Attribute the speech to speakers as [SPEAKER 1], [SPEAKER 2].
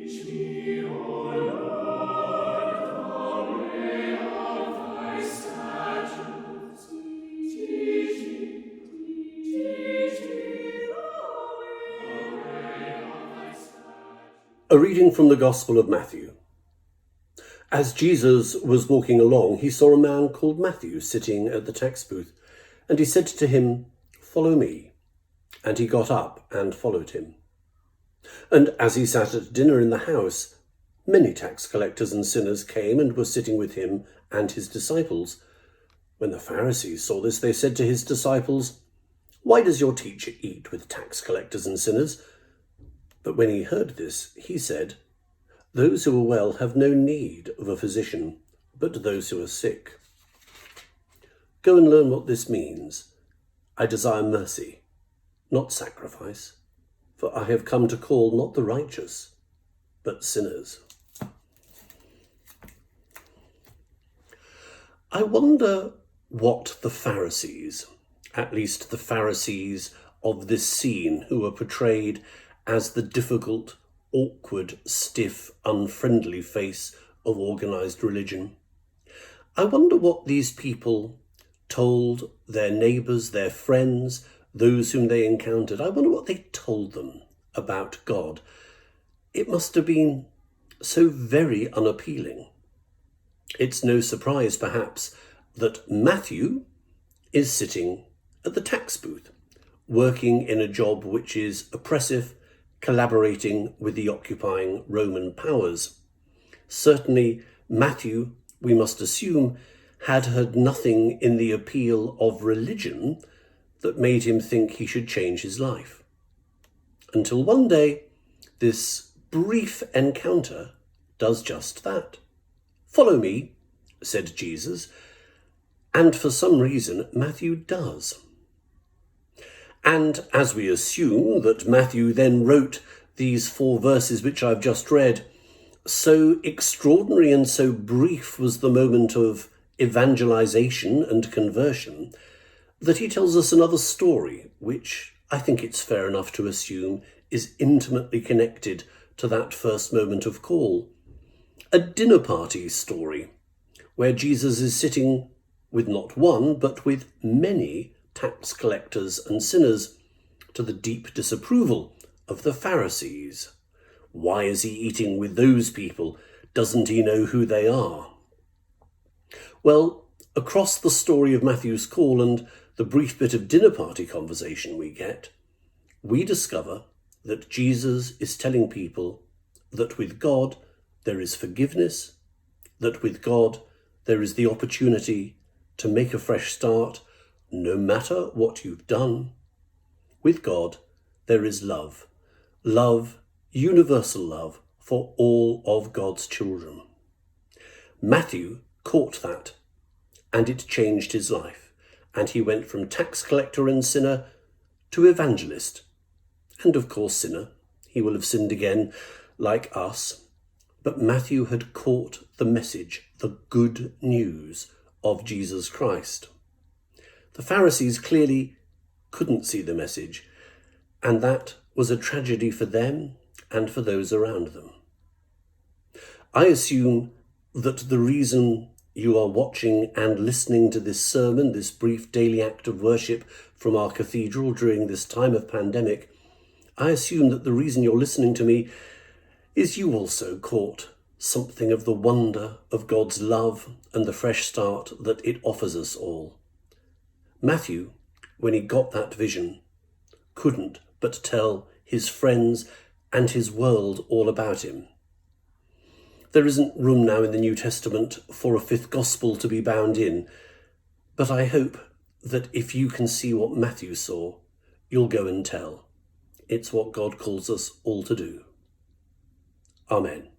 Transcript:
[SPEAKER 1] A reading from the Gospel of Matthew. As Jesus was walking along, he saw a man called Matthew sitting at the tax booth, and he said to him, "Follow me." And he got up and followed him. And as he sat at dinner in the house, many tax collectors and sinners came and were sitting with him and his disciples. When the Pharisees saw this, they said to his disciples, "Why does your teacher eat with tax collectors and sinners?" But when he heard this, he said, "Those who are well have no need of a physician, but those who are sick. Go and learn what this means. I desire mercy, not sacrifice, for I have come to call not the righteous, but sinners." I wonder what the Pharisees, at least the Pharisees of this scene, who are portrayed as the difficult, awkward, stiff, unfriendly face of organised religion. I wonder what these people told their neighbours, their friends, those whom they encountered. I wonder what they told them about God. It must have been so very unappealing. It's no surprise, perhaps, that Matthew is sitting at the tax booth, working in a job which is oppressive, collaborating with the occupying Roman powers. Certainly, Matthew, we must assume, had heard nothing in the appeal of religion that made him think he should change his life. Until one day, this brief encounter does just that. "Follow me," said Jesus, and for some reason, Matthew does. And as we assume that Matthew then wrote these 4 verses which I've just read, so extraordinary and so brief was the moment of evangelization and conversion that he tells us another story, which I think it's fair enough to assume is intimately connected to that first moment of call. A dinner party story, where Jesus is sitting with not one, but with many tax collectors and sinners, to the deep disapproval of the Pharisees. Why is he eating with those people? Doesn't he know who they are? Well, across the story of Matthew's call and the brief bit of dinner party conversation we get, we discover that Jesus is telling people that with God there is forgiveness, that with God there is the opportunity to make a fresh start, no matter what you've done. With God, there is love. Love, universal love, for all of God's children. Matthew caught that, and it changed his life. And he went from tax collector and sinner to evangelist. And of course, sinner. He will have sinned again, like us. But Matthew had caught the message, the good news of Jesus Christ. The Pharisees clearly couldn't see the message, and that was a tragedy for them and for those around them. I assume that the reason you are watching and listening to this sermon, this brief daily act of worship from our cathedral during this time of pandemic, I assume that the reason you're listening to me is you also caught something of the wonder of God's love and the fresh start that it offers us all. Matthew, when he got that vision, couldn't but tell his friends and his world all about him. There isn't room now in the New Testament for a 5th gospel to be bound in, but I hope that if you can see what Matthew saw, you'll go and tell. It's what God calls us all to do. Amen.